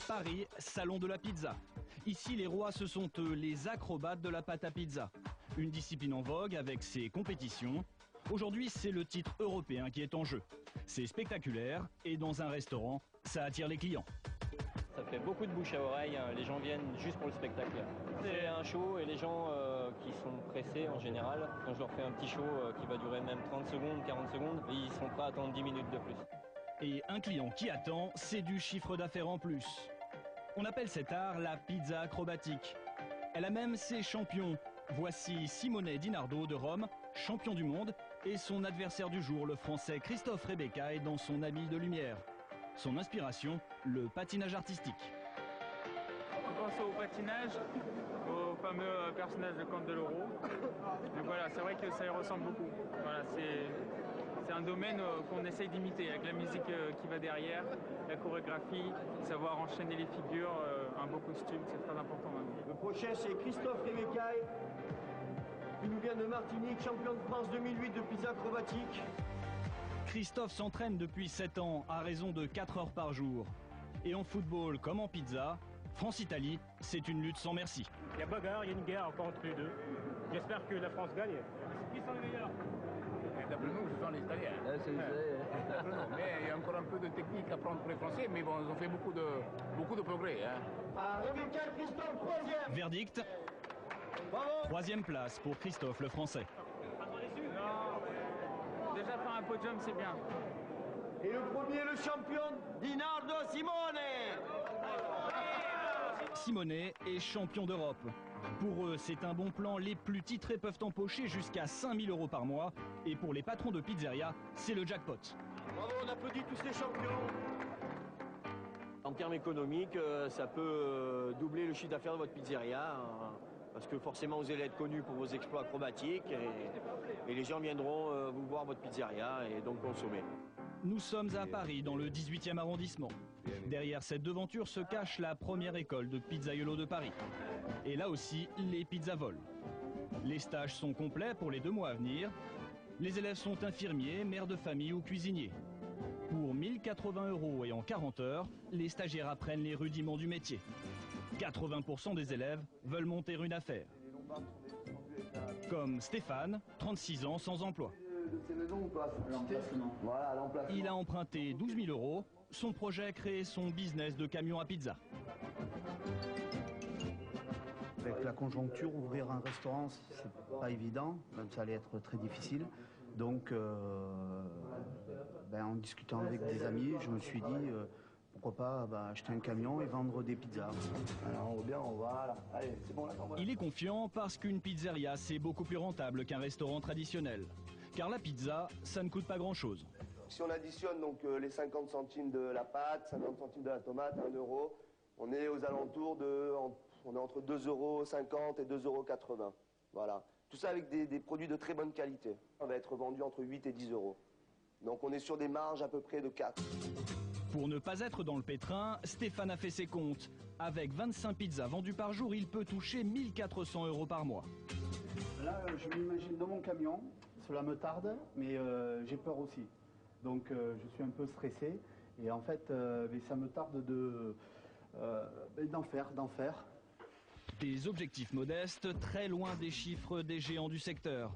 Paris, salon de la pizza. Ici, les rois, ce sont eux, les acrobates de la pâte à pizza. Une discipline en vogue avec ses compétitions. Aujourd'hui, c'est le titre européen qui est en jeu. C'est spectaculaire et dans un restaurant, ça attire les clients. Ça fait beaucoup de bouche à oreille, hein. Les gens viennent juste pour le spectacle. C'est un show et les gens qui sont pressés en général, quand je leur fais un petit show qui va durer même 30 secondes, 40 secondes, ils sont prêts à attendre 10 minutes de plus. Et un client qui attend, c'est du chiffre d'affaires en plus. On appelle cet art la pizza acrobatique. Elle a même ses champions. Voici Simone Di Nardo de Rome, champion du monde, et son adversaire du jour, le français Christophe Rebecca, dans son habit de lumière. Son inspiration, le patinage artistique. On pense au patinage, au fameux personnage de Candeloro. Donc voilà, c'est vrai que ça y ressemble beaucoup. Voilà, c'est un domaine qu'on essaye d'imiter, avec la musique qui va derrière, la chorégraphie, savoir enchaîner les figures, un beau costume, c'est très important maintenant. Le prochain, c'est Christophe Rebecca, qui nous vient de Martinique, champion de France 2008 de pizza acrobatique. Christophe s'entraîne depuis 7 ans à raison de 4 heures par jour. Et en football comme en pizza, France-Italie, c'est une lutte sans merci. Il y a bagarre, il y a une guerre encore entre les deux. J'espère que la France gagne. Qui sont les meilleurs? D'après nous, ce sont les Italiens. Mais il y a encore un peu de technique à prendre pour les Français, mais bon, ils ont fait beaucoup de progrès. Rebecca, Christophe, troisième. Verdict, troisième place pour Christophe le Français. Déjà faire un podium, c'est bien. Et le premier, le champion, Di Nardo Simone. Simone est champion d'Europe. Pour eux, c'est un bon plan. Les plus titrés peuvent empocher jusqu'à 5 000 € par mois. Et pour les patrons de pizzeria, c'est le jackpot. Bravo, on applaudit tous les champions. En termes économiques, ça peut doubler le chiffre d'affaires de votre pizzeria. Parce que forcément, vous allez être connu pour vos exploits acrobatiques. Et les gens viendront vous voir votre pizzeria et donc consommer. Nous sommes à Paris, dans le 18e arrondissement. Derrière cette devanture se cache la première école de pizzaiolo de Paris. Et là aussi, les pizzas volent. Les stages sont complets pour les 2 mois à venir. Les élèves sont infirmiers, mères de famille ou cuisiniers. Pour 1 080 € et en 40 heures, les stagiaires apprennent les rudiments du métier. 80% des élèves veulent monter une affaire. Comme Stéphane, 36 ans, sans emploi. Il a emprunté 12 000 €. Son projet, créer son business de camion à pizza. Avec la conjoncture, ouvrir un restaurant, c'est pas évident, même ça allait être très difficile. Donc, en discutant avec des amis, je me suis dit, pourquoi pas acheter un camion et vendre des pizzas. Alors, bien, on va là. Allez, c'est bon là. Il est confiant parce qu'une pizzeria, c'est beaucoup plus rentable qu'un restaurant traditionnel. Car la pizza, ça ne coûte pas grand-chose. Si on additionne donc les 50 centimes de la pâte, 50 centimes de la tomate, 1 €, on est aux alentours de... On est entre 2,50 € et 2,80 €. Voilà. Tout ça avec des produits de très bonne qualité. On va être vendu entre 8 et 10 €. Donc on est sur des marges à peu près de 4. Pour ne pas être dans le pétrin, Stéphane a fait ses comptes. Avec 25 pizzas vendues par jour, il peut toucher 1 400 € par mois. Là, je m'imagine dans mon camion. Cela me tarde, mais j'ai peur aussi. Donc je suis un peu stressé. Et en fait, ça me tarde d'en faire. Des objectifs modestes, très loin des chiffres des géants du secteur.